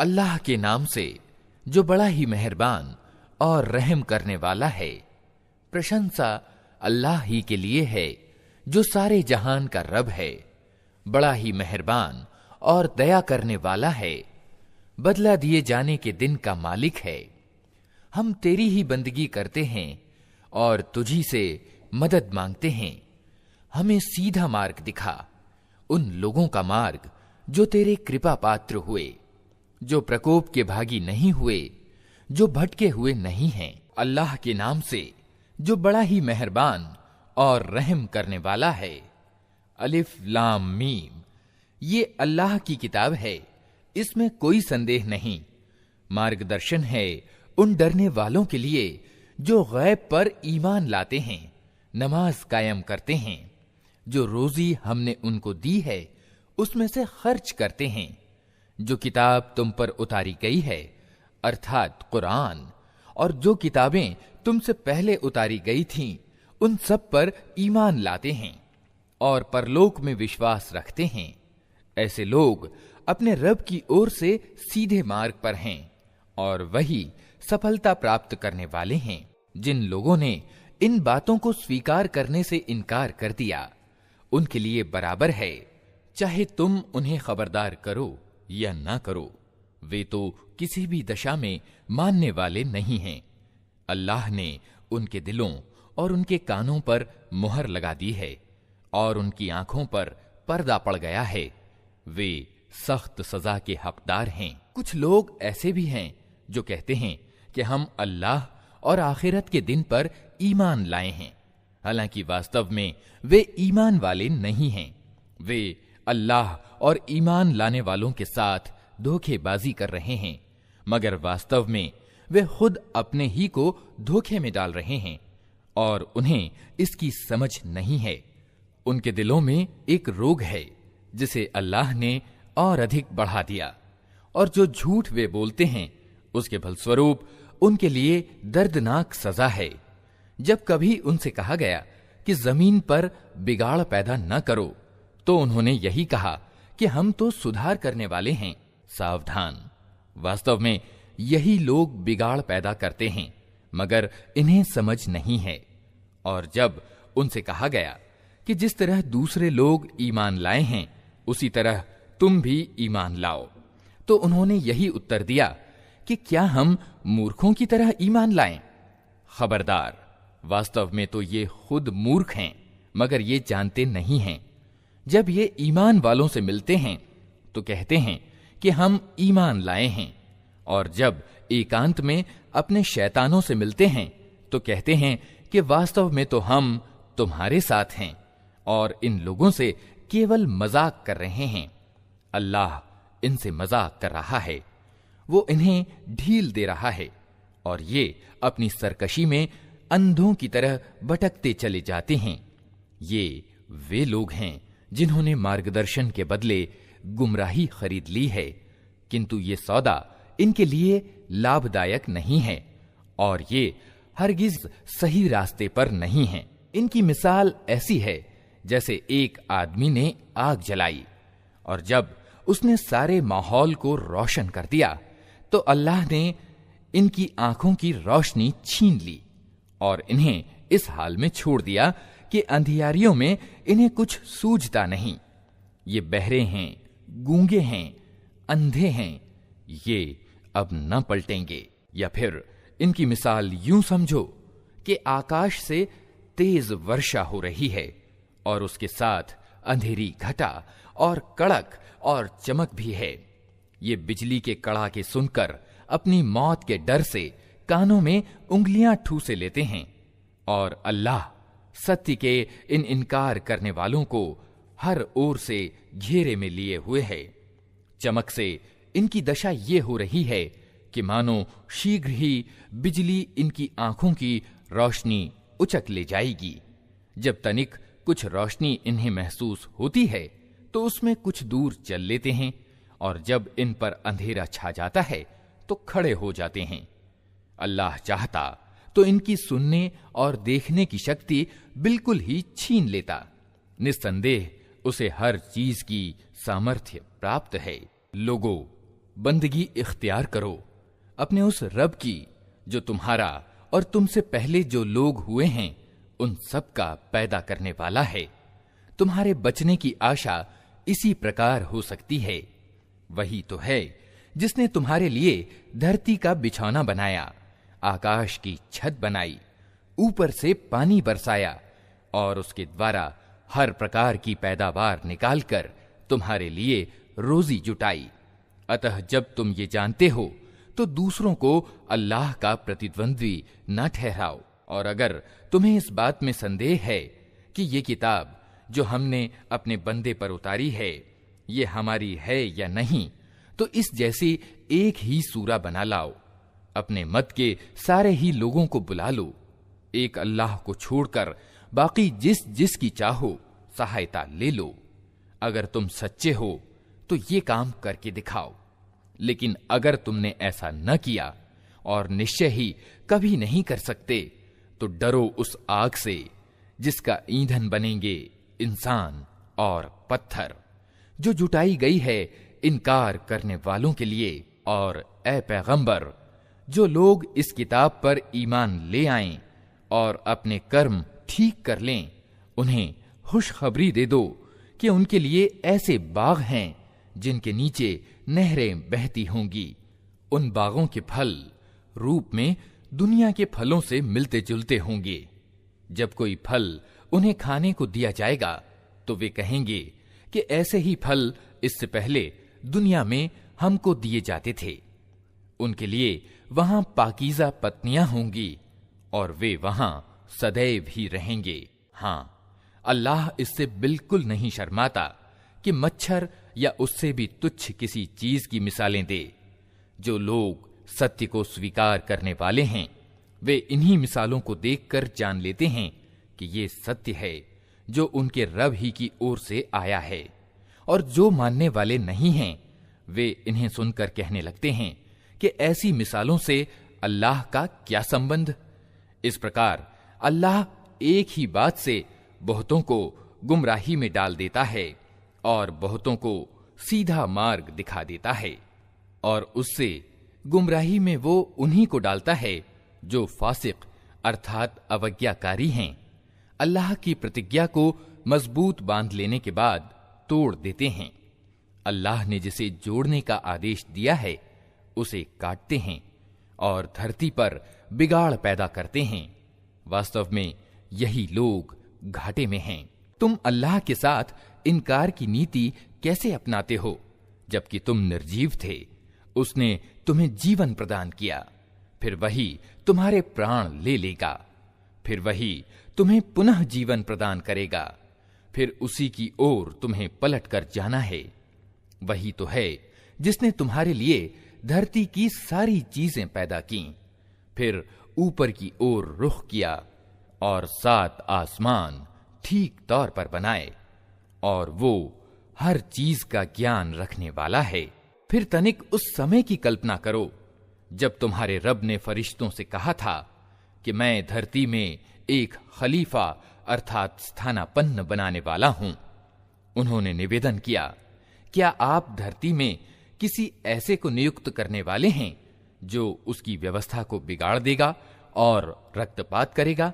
अल्लाह के नाम से जो बड़ा ही मेहरबान और रहम करने वाला है। प्रशंसा अल्लाह ही के लिए है जो सारे जहान का रब है, बड़ा ही मेहरबान और दया करने वाला है, बदला दिए जाने के दिन का मालिक है। हम तेरी ही बंदगी करते हैं और तुझी से मदद मांगते हैं। हमें सीधा मार्ग दिखा, उन लोगों का मार्ग जो तेरे कृपा पात्र हुए, जो प्रकोप के भागी नहीं हुए, जो भटके हुए नहीं हैं। अल्लाह के नाम से जो बड़ा ही मेहरबान और रहम करने वाला है। अलिफ लाम मीम, ये अल्लाह की किताब है, इसमें कोई संदेह नहीं। मार्गदर्शन है उन डरने वालों के लिए जो गैब पर ईमान लाते हैं, नमाज कायम करते हैं, जो रोजी हमने उनको दी है उसमें से खर्च करते हैं, जो किताब तुम पर उतारी गई है अर्थात कुरान, और जो किताबें तुमसे पहले उतारी गई थीं उन सब पर ईमान लाते हैं और परलोक में विश्वास रखते हैं। ऐसे लोग अपने रब की ओर से सीधे मार्ग पर हैं और वही सफलता प्राप्त करने वाले हैं। जिन लोगों ने इन बातों को स्वीकार करने से इनकार कर दिया, उनके लिए बराबर है, चाहे तुम उन्हें खबरदार करो या ना करो, वे तो किसी भी दशा में मानने वाले नहीं हैं। अल्लाह ने उनके दिलों और उनके कानों पर मुहर लगा दी है और उनकी आंखों पर पर्दा पड़ गया है। वे सख्त सजा के हकदार हैं। कुछ लोग ऐसे भी हैं जो कहते हैं कि हम अल्लाह और आखिरत के दिन पर ईमान लाए हैं, हालांकि वास्तव में वे ईमान वाले नहीं हैं। वे अल्लाह और ईमान लाने वालों के साथ धोखेबाजी कर रहे हैं, मगर वास्तव में वे खुद अपने ही को धोखे में डाल रहे हैं और उन्हें इसकी समझ नहीं है। उनके दिलों में एक रोग है जिसे अल्लाह ने और अधिक बढ़ा दिया, और जो झूठ वे बोलते हैं उसके फलस्वरूप उनके लिए दर्दनाक सजा है। जब कभी उनसे कहा गया कि जमीन पर बिगाड़ पैदा न करो, तो उन्होंने यही कहा कि हम तो सुधार करने वाले हैं। सावधान, वास्तव में यही लोग बिगाड़ पैदा करते हैं, मगर इन्हें समझ नहीं है। और जब उनसे कहा गया कि जिस तरह दूसरे लोग ईमान लाए हैं उसी तरह तुम भी ईमान लाओ, तो उन्होंने यही उत्तर दिया कि क्या हम मूर्खों की तरह ईमान लाएं? खबरदार, वास्तव में तो ये खुद मूर्ख हैं, मगर ये जानते नहीं हैं। जब ये ईमान वालों से मिलते हैं तो कहते हैं कि हम ईमान लाए हैं, और जब एकांत में अपने शैतानों से मिलते हैं तो कहते हैं कि वास्तव में तो हम तुम्हारे साथ हैं और इन लोगों से केवल मजाक कर रहे हैं। अल्लाह इनसे मजाक कर रहा है, वो इन्हें ढील दे रहा है और ये अपनी सरकशी में अंधों की तरह भटकते चले जाते हैं। ये वे लोग हैं जिन्होंने मार्गदर्शन के बदले गुमराही खरीद ली है, किंतु ये सौदा इनके लिए लाभदायक नहीं है और ये हरगिज सही रास्ते पर नहीं है। इनकी मिसाल ऐसी है जैसे एक आदमी ने आग जलाई और जब उसने सारे माहौल को रोशन कर दिया तो अल्लाह ने इनकी आंखों की रोशनी छीन ली और इन्हें इस हाल में छोड़ दिया कि अंधियारियों में इन्हें कुछ सूझता नहीं। ये बहरे हैं, गूंगे हैं, अंधे हैं, ये अब न पलटेंगे। या फिर इनकी मिसाल यूं समझो कि आकाश से तेज वर्षा हो रही है और उसके साथ अंधेरी घटा और कड़क और चमक भी है। ये बिजली के कड़ाके सुनकर अपनी मौत के डर से कानों में उंगलियां ठूसे लेते हैं और अल्लाह सत्य के इन इनकार करने वालों को हर ओर से घेरे में लिए हुए है। चमक से इनकी दशा ये हो रही है कि मानो शीघ्र ही बिजली इनकी आंखों की रोशनी उचक ले जाएगी। जब तनिक कुछ रोशनी इन्हें महसूस होती है तो उसमें कुछ दूर चल लेते हैं और जब इन पर अंधेरा छा जाता है तो खड़े हो जाते हैं। अल्लाह चाहता तो इनकी सुनने और देखने की शक्ति बिल्कुल ही छीन लेता। निस्संदेह उसे हर चीज की सामर्थ्य प्राप्त है। लोगों, बंदगी इख्तियार करो अपने उस रब की जो तुम्हारा और तुमसे पहले जो लोग हुए हैं उन सब का पैदा करने वाला है। तुम्हारे बचने की आशा इसी प्रकार हो सकती है। वही तो है जिसने तुम्हारे लिए धरती का बिछौना बनाया, आकाश की छत बनाई, ऊपर से पानी बरसाया और उसके द्वारा हर प्रकार की पैदावार निकालकर तुम्हारे लिए रोजी जुटाई। अतः जब तुम ये जानते हो तो दूसरों को अल्लाह का प्रतिद्वंद्वी न ठहराओ। और अगर तुम्हें इस बात में संदेह है कि ये किताब जो हमने अपने बंदे पर उतारी है ये हमारी है या नहीं, तो इस जैसी एक ही सूरा बना लाओ, अपने मत के सारे ही लोगों को बुला लो, एक अल्लाह को छोड़कर बाकी जिस जिस की चाहो सहायता ले लो। अगर तुम सच्चे हो तो ये काम करके दिखाओ। लेकिन अगर तुमने ऐसा न किया और निश्चय ही कभी नहीं कर सकते तो डरो उस आग से जिसका ईंधन बनेंगे इंसान और पत्थर, जो जुटाई गई है इनकार करने वालों के लिए। और ए पैगंबर, जो लोग इस किताब पर ईमान ले आएं और अपने कर्म ठीक कर लें, उन्हें खुशखबरी दे दो कि उनके लिए ऐसे बाग हैं जिनके नीचे नहरें बहती होंगी। उन बागों के फल रूप में दुनिया के फलों से मिलते जुलते होंगे। जब कोई फल उन्हें खाने को दिया जाएगा तो वे कहेंगे कि ऐसे ही फल इससे पहले दुनिया में हमको दिए जाते थे। उनके लिए वहां पाकीज़ा पत्नियां होंगी और वे वहां सदैव ही रहेंगे। हां, अल्लाह इससे बिल्कुल नहीं शर्माता कि मच्छर या उससे भी तुच्छ किसी चीज की मिसालें दे। जो लोग सत्य को स्वीकार करने वाले हैं वे इन्हीं मिसालों को देखकर जान लेते हैं कि ये सत्य है जो उनके रब ही की ओर से आया है। और जो मानने वाले नहीं हैं वे इन्हें सुनकर कहने लगते हैं कि ऐसी मिसालों से अल्लाह का क्या संबंध। इस प्रकार अल्लाह एक ही बात से बहुतों को गुमराही में डाल देता है और बहुतों को सीधा मार्ग दिखा देता है। और उससे गुमराही में वो उन्हीं को डालता है जो फासिक अर्थात अवज्ञाकारी हैं। अल्लाह की प्रतिज्ञा को मजबूत बांध लेने के बाद तोड़ देते हैं। अल्लाह ने जिसे जोड़ने का आदेश दिया है उसे काटते हैं और धरती पर बिगाड़ पैदा करते हैं। वास्तव में यही लोग घाटे में हैं। तुम अल्लाह के साथ इनकार की नीति कैसे अपनाते हो जबकि तुम निर्जीव थे? उसने तुम्हें जीवन प्रदान किया, फिर वही तुम्हारे प्राण ले लेगा, फिर वही तुम्हें पुनः जीवन प्रदान करेगा, फिर उसी की ओर तुम्हें पलट कर जाना है। वही तो है जिसने तुम्हारे लिए धरती की सारी चीजें पैदा की, फिर ऊपर की ओर रुख किया और 7 आसमान ठीक तौर पर बनाए, और वो हर चीज का ज्ञान रखने वाला है। फिर तनिक उस समय की कल्पना करो जब तुम्हारे रब ने फरिश्तों से कहा था कि मैं धरती में एक खलीफा अर्थात स्थानापन्न बनाने वाला हूं। उन्होंने निवेदन किया, क्या आप धरती में किसी ऐसे को नियुक्त करने वाले हैं जो उसकी व्यवस्था को बिगाड़ देगा और रक्तपात करेगा?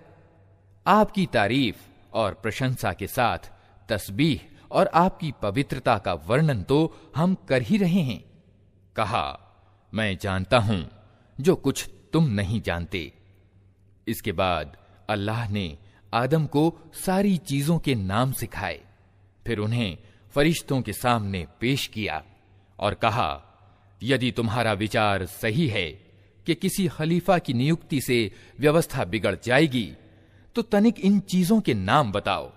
आपकी तारीफ और प्रशंसा के साथ तस्बीह और आपकी पवित्रता का वर्णन तो हम कर ही रहे हैं। कहा, मैं जानता हूं जो कुछ तुम नहीं जानते। इसके बाद अल्लाह ने आदम को सारी चीजों के नाम सिखाए, फिर उन्हें फरिश्तों के सामने पेश किया और कहा, यदि तुम्हारा विचार सही है कि किसी खलीफा की नियुक्ति से व्यवस्था बिगड़ जाएगी तो तनिक इन चीजों के नाम बताओ।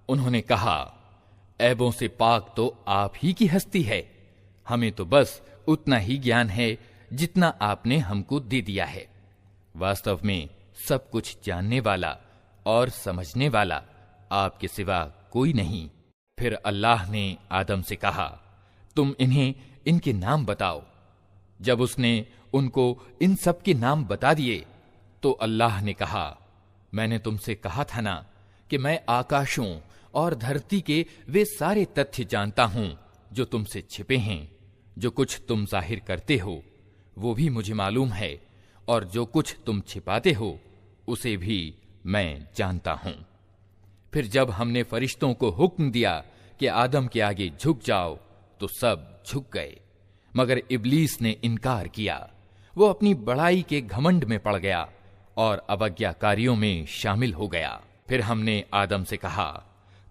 उन्होंने कहा, ऐबों से पाक तो आप ही की हस्ती है, हमें तो बस उतना ही ज्ञान है जितना आपने हमको दे दिया है। वास्तव में सब कुछ जानने वाला और समझने वाला आपके सिवा कोई नहीं। फिर अल्लाह ने आदम से कहा, तुम इन्हें इनके नाम बताओ। जब उसने उनको इन सब के नाम बता दिए तो अल्लाह ने कहा, मैंने तुमसे कहा था ना कि मैं आकाशों और धरती के वे सारे तथ्य जानता हूं जो तुमसे छिपे हैं। जो कुछ तुम जाहिर करते हो वो भी मुझे मालूम है, और जो कुछ तुम छिपाते हो उसे भी मैं जानता हूं। फिर जब हमने फरिश्तों को हुक्म दिया कि आदम के आगे झुक जाओ, तो सब झुक गए, मगर इब्लीस ने इनकार किया। वो अपनी बड़ाई के घमंड में पड़ गया और अवज्ञाकारियों में शामिल हो गया। फिर हमने आदम से कहा,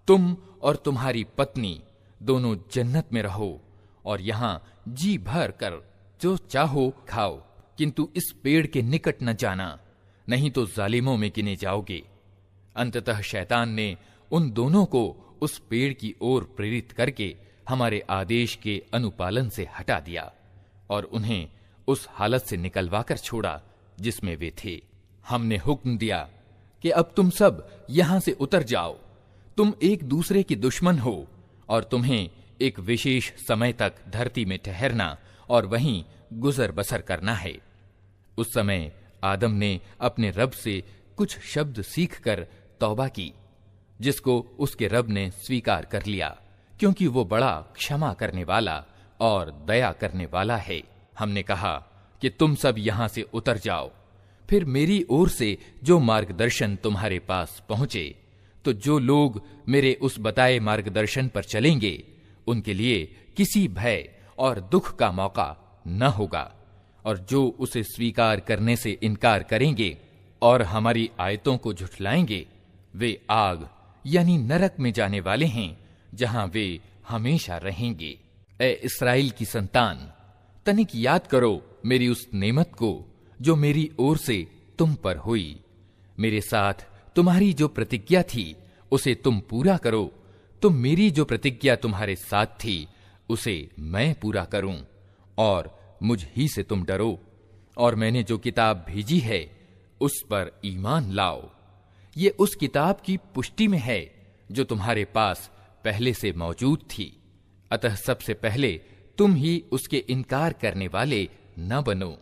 तुम और तुम्हारी पत्नी दोनों जन्नत में रहो और यहां जी भर कर जो चाहो खाओ, किंतु इस पेड़ के निकट न जाना, नहीं तो जालिमों में गिने जाओगे। अंततः शैतान ने उन दोनों को उस पेड़ की ओर प्रेरित करके हमारे आदेश के अनुपालन से हटा दिया और उन्हें उस हालत से निकलवा कर छोड़ा जिसमें वे थे। हमने हुक्म दिया कि अब तुम सब यहां से उतर जाओ, तुम एक दूसरे के दुश्मन हो और तुम्हें एक विशेष समय तक धरती में ठहरना और वहीं गुजर बसर करना है। उस समय आदम ने अपने रब से कुछ शब्द सीखकर तौबा की, जिसको उसके रब ने स्वीकार कर लिया, क्योंकि वो बड़ा क्षमा करने वाला और दया करने वाला है। हमने कहा कि तुम सब यहां से उतर जाओ। फिर मेरी ओर से जो मार्गदर्शन तुम्हारे पास पहुंचे, तो जो लोग मेरे उस बताए मार्गदर्शन पर चलेंगे उनके लिए किसी भय और दुख का मौका न होगा, और जो उसे स्वीकार करने से इनकार करेंगे और हमारी आयतों को झुठलाएंगे वे आग यानी नरक में जाने वाले हैं, जहां वे हमेशा रहेंगे। ए इस्राएल की संतान, तनिक याद करो मेरी उस नेमत को जो मेरी ओर से तुम पर हुई। मेरे साथ तुम्हारी जो प्रतिज्ञा थी उसे तुम पूरा करो, तो मेरी जो प्रतिज्ञा तुम्हारे साथ थी उसे मैं पूरा करूं, और मुझ ही से तुम डरो, और मैंने जो किताब भेजी है उस पर ईमान लाओ। ये उस किताब की पुष्टि में है जो तुम्हारे पास पहले से मौजूद थी। अतः सबसे पहले तुम ही उसके इनकार करने वाले न बनो।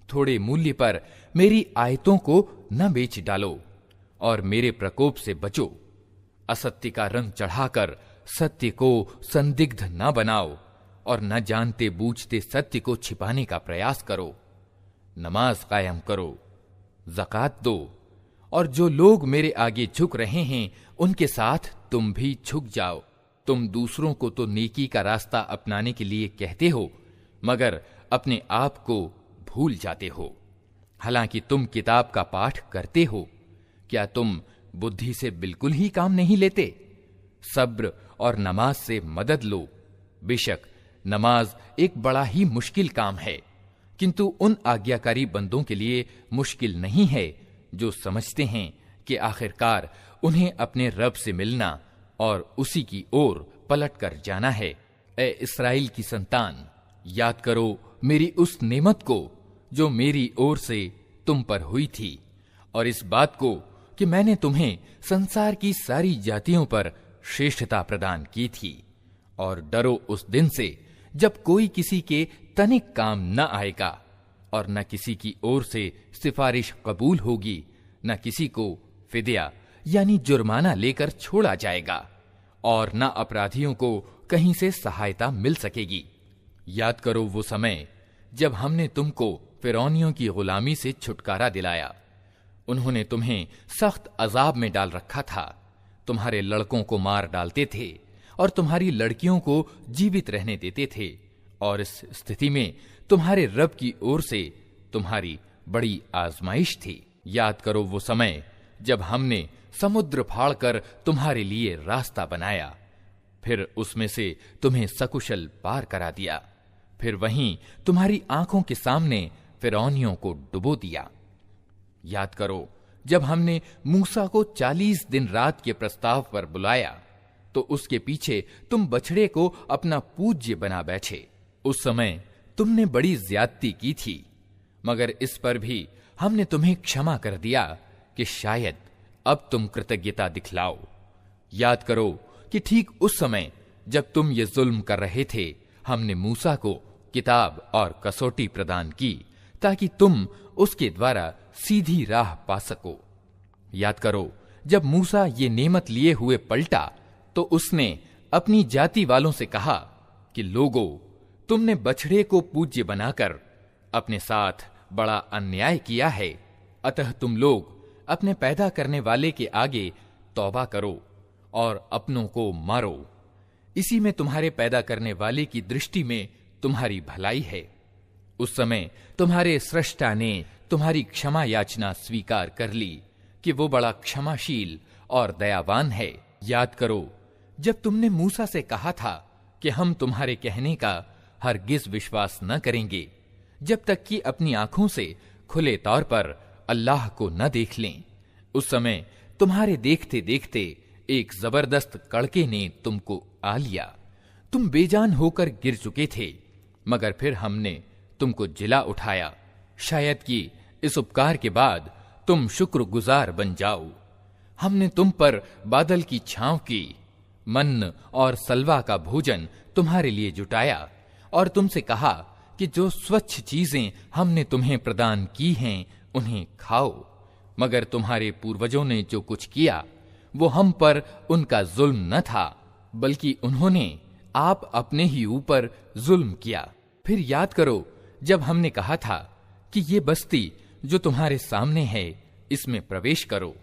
थोड़े मूल्य पर मेरी आयतों को न बेच डालो और मेरे प्रकोप से बचो। असत्य का रंग चढ़ाकर सत्य को संदिग्ध न बनाओ और न जानते बूझते सत्य को छिपाने का प्रयास करो। नमाज कायम करो, ज़कात दो, और जो लोग मेरे आगे झुक रहे हैं उनके साथ तुम भी झुक जाओ। तुम दूसरों को तो नेकी का रास्ता अपनाने के लिए कहते हो, मगर अपने आप को भूल जाते हो। हालांकि तुम किताब का पाठ करते हो, क्या तुम बुद्धि से बिल्कुल ही काम नहीं लेते? सब्र और नमाज से मदद लो। बेशक नमाज एक बड़ा ही मुश्किल काम है, किंतु उन आज्ञाकारी बंदों के लिए मुश्किल नहीं है जो समझते हैं कि आखिरकार उन्हें अपने रब से मिलना और उसी की ओर पलट कर जाना है। ए इस्राएल की संतान, याद करो मेरी उस नेमत को जो मेरी ओर से तुम पर हुई थी, और इस बात को कि मैंने तुम्हें संसार की सारी जातियों पर श्रेष्ठता प्रदान की थी। और डरो उस दिन से जब कोई किसी के तनिक काम न आएगा और न किसी की ओर से सिफारिश कबूल होगी, न किसी को फिदिया यानी जुर्माना लेकर छोड़ा जाएगा, और न अपराधियों को कहीं से सहायता मिल सकेगी। याद करो वो समय जब हमने तुमको फिरौनियों की गुलामी से छुटकारा दिलाया। उन्होंने तुम्हें सख्त अजाब में डाल रखा था। तुम्हारे लड़कों को मार डालते थे और तुम्हारी लड़कियों को जीवित रहने देते थे, और इस स्थिति में तुम्हारे रब की ओर से तुम्हारी बड़ी आजमाइश थी। याद करो वो समय जब हमने समुद्र फाड़कर तुम्हारे लिए रास्ता बनाया, फिर उसमें से तुम्हें सकुशल पार करा दिया, फिर वहीं तुम्हारी आंखों के सामने फिरौनियों को डुबो दिया। याद करो जब हमने मूसा को 40 दिन रात के प्रस्ताव पर बुलाया, तो उसके पीछे तुम बछड़े को अपना पूज्य बना बैठे। उस समय तुमने बड़ी ज्यादती की थी, मगर इस पर भी हमने तुम्हें क्षमा कर दिया कि शायद अब तुम कृतज्ञता दिखलाओ। याद करो कि ठीक उस समय जब तुम ये जुल्म कर रहे थे, हमने मूसा को किताब और कसौटी प्रदान की ताकि तुम उसके द्वारा सीधी राह पा सको। याद करो जब मूसा ये नेमत लिए हुए पलटा, तो उसने अपनी जाति वालों से कहा कि लोगों, तुमने बछड़े को पूज्य बनाकर अपने साथ बड़ा अन्याय किया है। अतः तुम लोग अपने पैदा करने वाले के आगे तौबा करो और अपनों को मारो। इसी में तुम्हारे पैदा करने वाले की दृष्टि में तुम्हारी भलाई है। उस समय तुम्हारे सृष्टा ने तुम्हारी क्षमा याचना स्वीकार कर ली कि वो बड़ा क्षमाशील और दयावान है। याद करो जब तुमने मूसा से कहा था कि हम तुम्हारे कहने का हरगिज विश्वास न करेंगे जब तक कि अपनी आंखों से खुले तौर पर अल्लाह को न देख लें। उस समय तुम्हारे देखते देखते एक जबरदस्त कड़के ने तुमको आ लिया। तुम बेजान होकर गिर चुके थे, मगर फिर हमने तुमको जिला उठाया। शायद कि इस उपकार के बाद तुम शुक्रगुजार बन जाओ। हमने तुम पर बादल की छांव की, मन और सलवा का भोजन तुम्हारे लिए जुटाया और तुमसे कहा कि जो स्वच्छ चीजें हमने तुम्हें प्रदान की हैं उन्हें खाओ। मगर तुम्हारे पूर्वजों ने जो कुछ किया वो हम पर उनका जुल्म न था, बल्कि उन्होंने आप अपने ही ऊपर जुल्म किया। फिर याद करो जब हमने कहा था कि ये बस्ती जो तुम्हारे सामने है इसमें प्रवेश करो,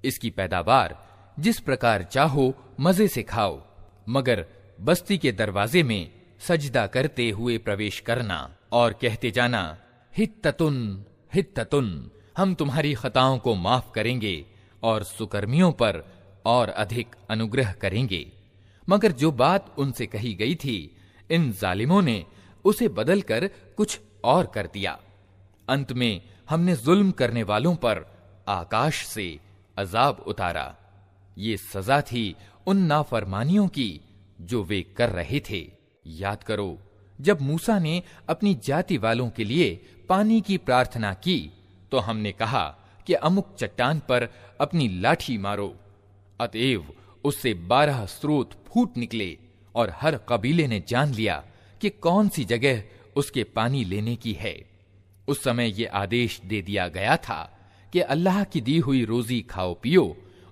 इसकी पैदावार जिस प्रकार चाहो मजे से खाओ, मगर बस्ती के दरवाजे में सजदा करते हुए प्रवेश करना और कहते जाना हित्ततुन हित्ततुन, हम तुम्हारी खताओं को माफ करेंगे और सुकर्मियों पर और अधिक अनुग्रह करेंगे। मगर जो बात उनसे कही गई थी इन जालिमों ने उसे बदलकर कुछ और कर दिया। अंत में हमने जुल्म करने वालों पर आकाश से अजाब उतारा। ये सजा थी उन नाफरमानियों की जो वे कर रहे थे। याद करो जब मूसा ने अपनी जाति वालों के लिए पानी की प्रार्थना की तो हमने कहा कि अमुक चट्टान पर अपनी लाठी मारो। अतएव उससे 12 स्रोत फूट निकले और हर कबीले ने जान लिया कि कौन सी जगह उसके पानी लेने की है। उस समय ये आदेश दे दिया गया था कि अल्लाह की दी हुई रोजी खाओ पियो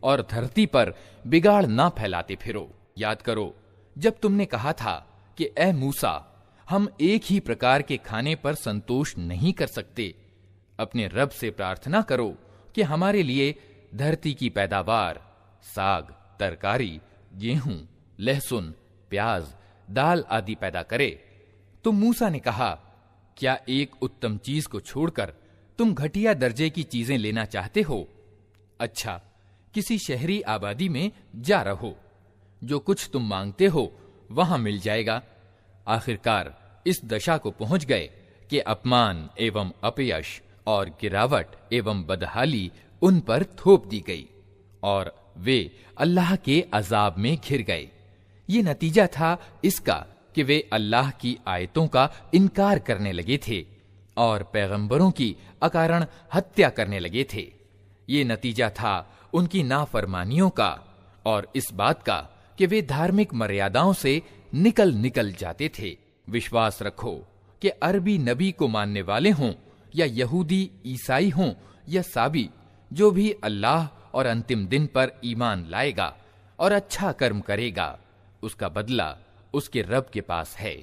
और धरती पर बिगाड़ ना फैलाते फिरो। याद करो जब तुमने कहा था कि ए मूसा, हम एक ही प्रकार के खाने पर संतोष नहीं कर सकते। अपने रब से प्रार्थना करो कि हमारे लिए धरती की पैदावार, साग, तरकारी, गेहूं, लहसुन, प्याज, दाल आदि पैदा करे। तो मूसा ने कहा, क्या एक उत्तम चीज को छोड़कर तुम घटिया दर्जे की चीजें लेना चाहते हो? अच्छा, किसी शहरी आबादी में जा रहो, जो कुछ तुम मांगते हो वहां मिल जाएगा। आखिरकार इस दशा को पहुंच गए कि अपमान एवं अपयश और गिरावट एवं बदहाली उन पर थोप दी गई और वे अल्लाह के अजाब में घिर गए। ये नतीजा था इसका कि वे अल्लाह की आयतों का इनकार करने लगे थे और पैगंबरों की अकारण हत्या करने लगे थे। ये नतीजा था उनकी नाफरमानियों का और इस बात का कि वे धार्मिक मर्यादाओं से निकल जाते थे। विश्वास रखो कि अरबी नबी को मानने वाले हों या यहूदी ईसाई हों या साबी, जो भी अल्लाह और अंतिम दिन पर ईमान लाएगा और अच्छा कर्म करेगा, उसका बदला उसके रब के पास है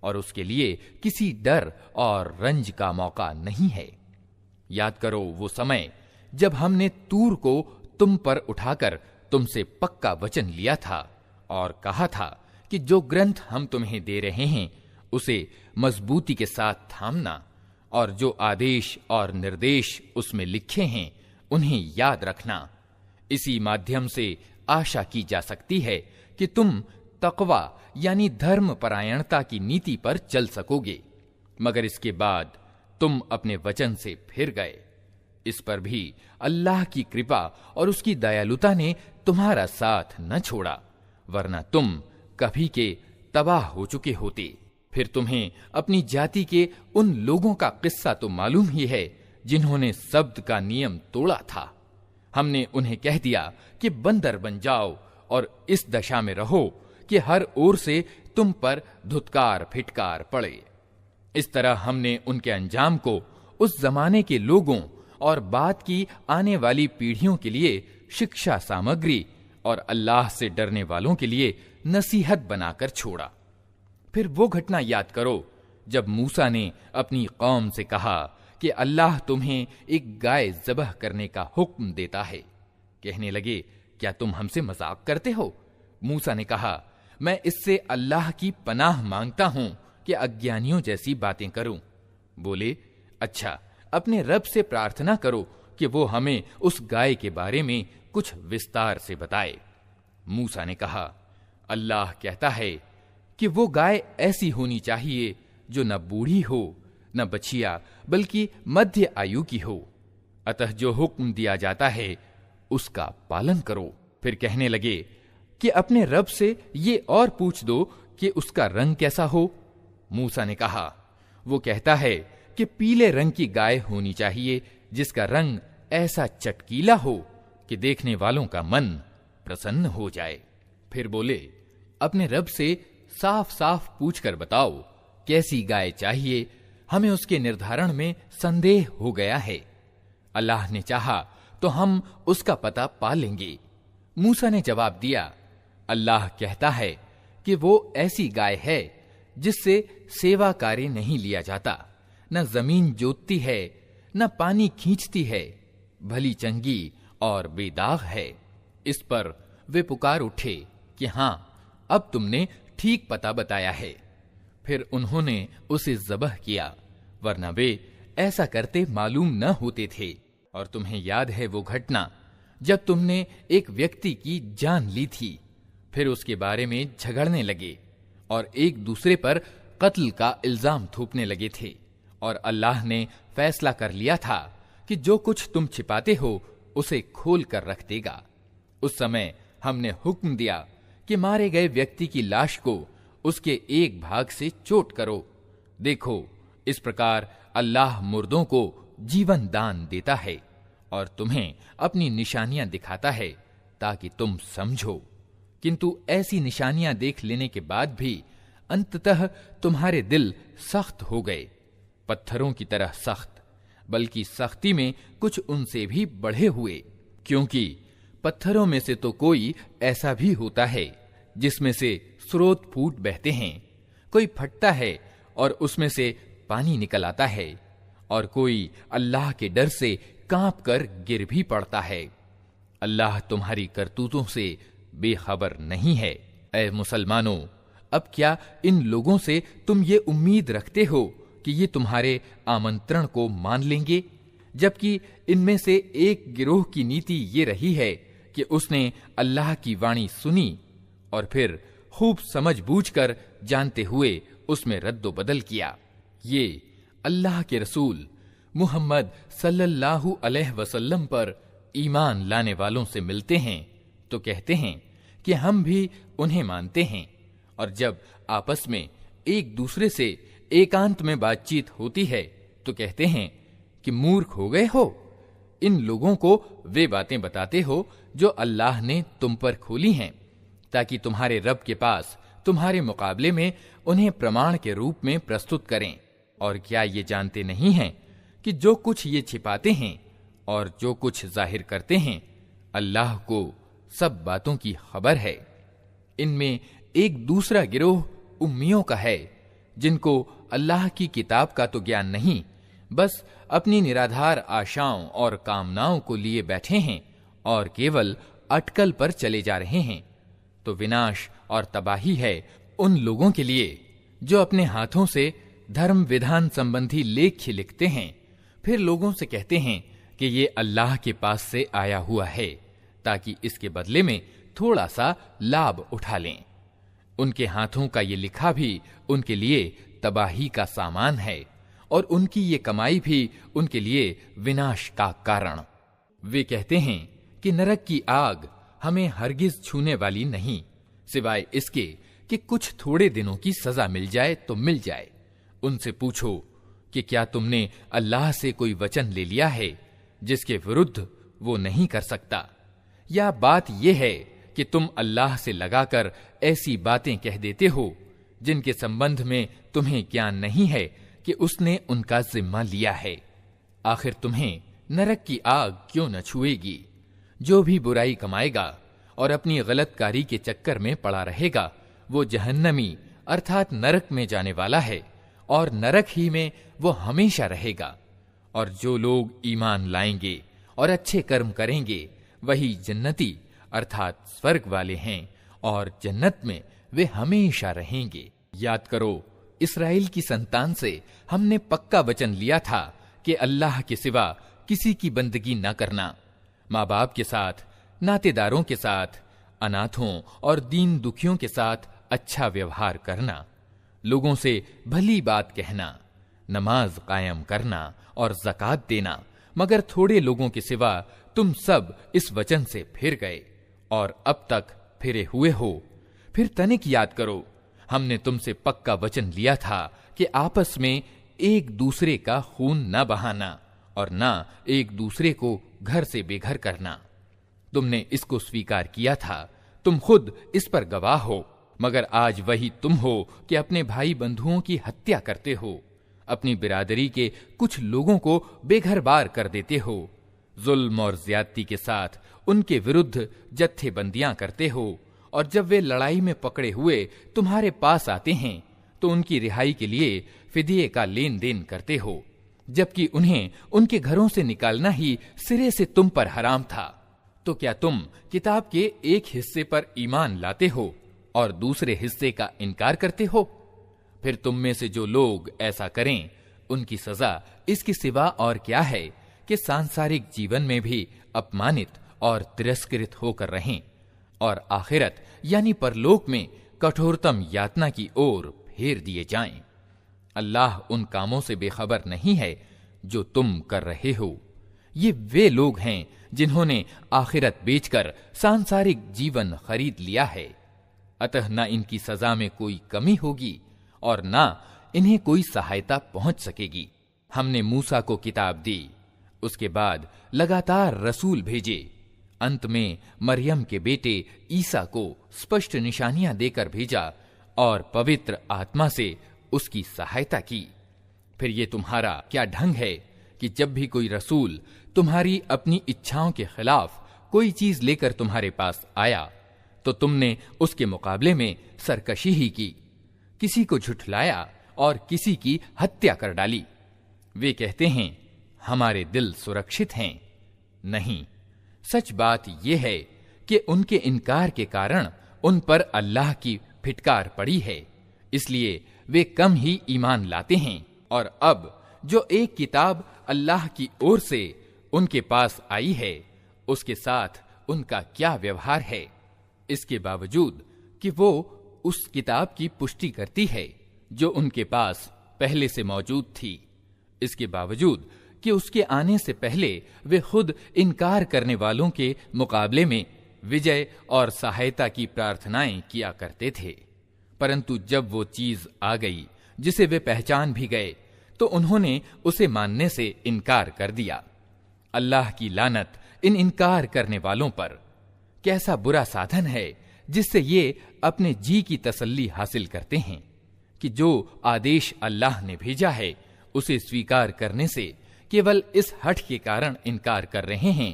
और उसके लिए किसी डर और रंज का मौका नहीं है। याद करो वो समय जब हमने तूर को तुम पर उठाकर तुमसे पक्का वचन लिया था और कहा था कि जो ग्रंथ हम तुम्हें दे रहे हैं उसे मजबूती के साथ थामना और जो आदेश और निर्देश उसमें लिखे हैं उन्हें याद रखना। इसी माध्यम से आशा की जा सकती है कि तुम तकवा यानी धर्म परायणता की नीति पर चल सकोगे, मगर इसके बाद तुम अपने वचन से फिर गए। इस पर भी अल्लाह की कृपा और उसकी दयालुता ने तुम्हारा साथ न छोड़ा, वरना तुम कभी के तबाह हो चुके होते। फिर तुम्हें अपनी जाति के उन लोगों का किस्सा तो मालूम ही है जिन्होंने शब्द का नियम तोड़ा था। हमने उन्हें कह दिया कि बंदर बन जाओ और इस दशा में रहो कि हर ओर से तुम पर धुतकार फिटकार पड़े। इस तरह हमने उनके अंजाम को उस जमाने के लोगों और बाद की आने वाली पीढ़ियों के लिए शिक्षा सामग्री और अल्लाह से डरने वालों के लिए नसीहत बनाकर छोड़ा। फिर वो घटना याद करो जब मूसा ने अपनी कौम से कहा कि अल्लाह तुम्हें एक गाय ज़बह करने का हुक्म देता है। कहने लगे, क्या तुम हमसे मजाक करते हो? मूसा ने कहा, मैं इससे अल्लाह की पनाह मांगता हूं कि अज्ञानियों जैसी बातें करूं। बोले, अच्छा, अपने रब से प्रार्थना करो कि वो हमें उस गाय के बारे में कुछ विस्तार से बताए। मूसा ने कहा, अल्लाह कहता है कि वो गाय ऐसी होनी चाहिए जो न बूढ़ी हो न बछिया बल्कि मध्य आयु की हो। अतः जो हुक्म दिया जाता है उसका पालन करो। फिर कहने लगे कि अपने रब से ये और पूछ दो कि उसका रंग कैसा हो। मूसा ने कहा, वो कहता है कि पीले रंग की गाय होनी चाहिए जिसका रंग ऐसा चटकीला हो कि देखने वालों का मन प्रसन्न हो जाए। फिर बोले, अपने रब से साफ साफ पूछकर बताओ कैसी गाय चाहिए, हमें उसके निर्धारण में संदेह हो गया है। अल्लाह ने चाहा तो हम उसका पता पा लेंगे। मूसा ने जवाब दिया, अल्लाह कहता है कि वो ऐसी गाय है जिससे सेवा कार्य नहीं लिया जाता, न जमीन जोतती है न पानी खींचती है, भली चंगी और बेदाग है। इस पर वे पुकार उठे कि हां, अब तुमने ठीक पता बताया है। फिर उन्होंने उसे ज़बह किया, वरना वे ऐसा करते मालूम न होते थे। और तुम्हें याद है वो घटना जब तुमने एक व्यक्ति की जान ली थी, फिर उसके बारे में झगड़ने लगे और एक दूसरे पर कत्ल का इल्जाम थोपने लगे थे। और अल्लाह ने फैसला कर लिया था कि जो कुछ तुम छिपाते हो उसे खोल कर रख देगा। उस समय हमने हुक्म दिया कि मारे गए व्यक्ति की लाश को उसके एक भाग से चोट करो। देखो, इस प्रकार अल्लाह मुर्दों को जीवन दान देता है और तुम्हें अपनी निशानियां दिखाता है ताकि तुम समझो। किंतु ऐसी निशानियां देख लेने के बाद भी अंततः तुम्हारे दिल सख्त हो गए, पत्थरों की तरह सख्त, बल्कि सख्ती में कुछ उनसे भी बढ़े हुए। क्योंकि पत्थरों में से तो कोई ऐसा भी होता है जिसमें से स्रोत फूट बहते हैं, कोई फटता है और उसमें से पानी निकल आता है, और कोई अल्लाह के डर से कांप कर गिर भी पड़ता है। अल्लाह तुम्हारी करतूतों से बेखबर नहीं है। ऐ मुसलमानों, अब क्या इन लोगों से तुम ये उम्मीद रखते हो कि ये तुम्हारे आमंत्रण को मान लेंगे, जबकि इनमें से एक गिरोह की नीति ये रही है कि उसने अल्लाह की वाणी सुनी और फिर खूब समझ बूझकर जानते हुए उसमें रद्दो बदल किया। ये अल्लाह के रसूल मुहम्मद सल्लल्लाहु अलैहि वसल्लम पर ईमान लाने वालों से मिलते हैं तो कहते हैं कि हम भी उन्हें मानते हैं, और जब आपस में एक दूसरे से एकांत में बातचीत होती है तो कहते हैं कि मूर्ख हो गए हो, इन लोगों को वे बातें बताते हो जो अल्लाह ने तुम पर खोली हैं, ताकि तुम्हारे रब के पास तुम्हारे मुकाबले में उन्हें प्रमाण के रूप में प्रस्तुत करें। और क्या ये जानते नहीं हैं कि जो कुछ ये छिपाते हैं और जो कुछ जाहिर करते हैं, अल्लाह को सब बातों की खबर है। इनमें एक दूसरा गिरोह उम्मियों का है, जिनको अल्लाह की किताब का तो ज्ञान नहीं, बस अपनी निराधार आशाओं और कामनाओं को लिए बैठे हैं और केवल अटकल पर चले जा रहे हैं। तो विनाश और तबाही है उन लोगों के लिए जो अपने हाथों से धर्म विधान संबंधी लेख लिखते हैं, फिर लोगों से कहते हैं कि ये अल्लाह के पास से आया हुआ है, ताकि इसके बदले में थोड़ा सा लाभ उठा लें। उनके हाथों का ये लिखा भी उनके लिए तबाही का सामान है और उनकी ये कमाई भी उनके लिए विनाश का कारण। वे कहते हैं कि नरक की आग हमें हरगिज छूने वाली नहीं, सिवाय इसके कि कुछ थोड़े दिनों की सजा मिल जाए तो मिल जाए। उनसे पूछो कि क्या तुमने अल्लाह से कोई वचन ले लिया है जिसके विरुद्ध वो नहीं कर सकता, या बात यह है कि तुम अल्लाह से लगाकर ऐसी बातें कह देते हो जिनके संबंध में तुम्हें ज्ञान नहीं है कि उसने उनका जिम्मा लिया है। आखिर तुम्हें नरक की आग क्यों न छुएगी? जो भी बुराई कमाएगा और अपनी गलतकारी के चक्कर में पड़ा रहेगा, वो जहन्नमी अर्थात नरक में जाने वाला है और नरक ही में वो हमेशा रहेगा। और जो लोग ईमान लाएंगे और अच्छे कर्म करेंगे वही जन्नती अर्थात स्वर्ग वाले हैं और जन्नत में वे हमेशा रहेंगे। याद करो, इस्राएल की संतान से हमने पक्का वचन लिया था कि अल्लाह के सिवा किसी की बंदगी न करना, माँ बाप के साथ, नातेदारों के साथ, अनाथों और दीन दुखियों के साथ अच्छा व्यवहार करना, लोगों से भली बात कहना, नमाज कायम करना और ज़कात देना, मगर थोड़े लोगों के सिवा तुम सब इस वचन से फिर गए और अब तक फिरे हुए हो। फिर तनिक याद करो, हमने तुमसे पक्का वचन लिया था कि आपस में एक दूसरे का खून न बहाना और न एक दूसरे को घर से बेघर करना। तुमने इसको स्वीकार किया था, तुम खुद इस पर गवाह हो, मगर आज वही तुम हो कि अपने भाई बंधुओं की हत्या करते हो, अपनी बिरादरी के कुछ लोगों को बेघर-बार कर देते हो, जुल्म और ज्यादती के साथ उनके विरुद्ध जत्थेबंदियां करते हो, और जब वे लड़ाई में पकड़े हुए तुम्हारे पास आते हैं तो उनकी रिहाई के लिए फिदिये का लेन देन करते हो, जबकि उन्हें उनके घरों से निकालना ही सिरे से तुम पर हराम था। तो क्या तुम किताब के एक हिस्से पर ईमान लाते हो और दूसरे हिस्से का इनकार करते हो? फिर तुम में से जो लोग ऐसा करें उनकी सजा इसके सिवा और क्या है कि सांसारिक जीवन में भी अपमानित और तिरस्कृत होकर रहें और आखिरत यानी परलोक में कठोरतम यातना की ओर फेर दिए जाएं। अल्लाह उन कामों से बेखबर नहीं है जो तुम कर रहे हो। ये वे लोग हैं जिन्होंने आखिरत बेचकर सांसारिक जीवन खरीद लिया है। अतः न इनकी सजा में कोई कमी होगी और न इन्हें कोई सहायता पहुंच सकेगी। हमने मूसा को किताब दी, उसके बाद लगातार रसूल भेजे, अंत में मरियम के बेटे ईसा को स्पष्ट निशानियां देकर भेजा और पवित्र आत्मा से उसकी सहायता की। फिर ये तुम्हारा क्या ढंग है कि जब भी कोई रसूल तुम्हारी अपनी इच्छाओं के खिलाफ कोई चीज लेकर तुम्हारे पास आया तो तुमने उसके मुकाबले में सरकशी ही की, किसी को झुठलाया और किसी की हत्या कर डाली। वे कहते हैं हमारे दिल सुरक्षित हैं। नहीं, सच बात यह है कि उनके इनकार के कारण उन पर अल्लाह की फिटकार पड़ी है, इसलिए वे कम ही ईमान लाते हैं। और अब जो एक किताब अल्लाह की ओर से उनके पास आई है उसके साथ उनका क्या व्यवहार है, इसके बावजूद कि वो उस किताब की पुष्टि करती है जो उनके पास पहले से मौजूद थी, इसके बावजूद कि उसके आने से पहले वे खुद इनकार करने वालों के मुकाबले में विजय और सहायता की प्रार्थनाएं किया करते थे। परंतु जब वो चीज आ गई जिसे वे पहचान भी गए तो उन्होंने उसे मानने से इनकार कर दिया। अल्लाह की लानत इन इनकार करने वालों पर। कैसा बुरा साधन है जिससे ये अपने जी की तसल्ली हासिल करते हैं कि जो आदेश अल्लाह ने भेजा है उसे स्वीकार करने से केवल इस हठ के कारण इनकार कर रहे हैं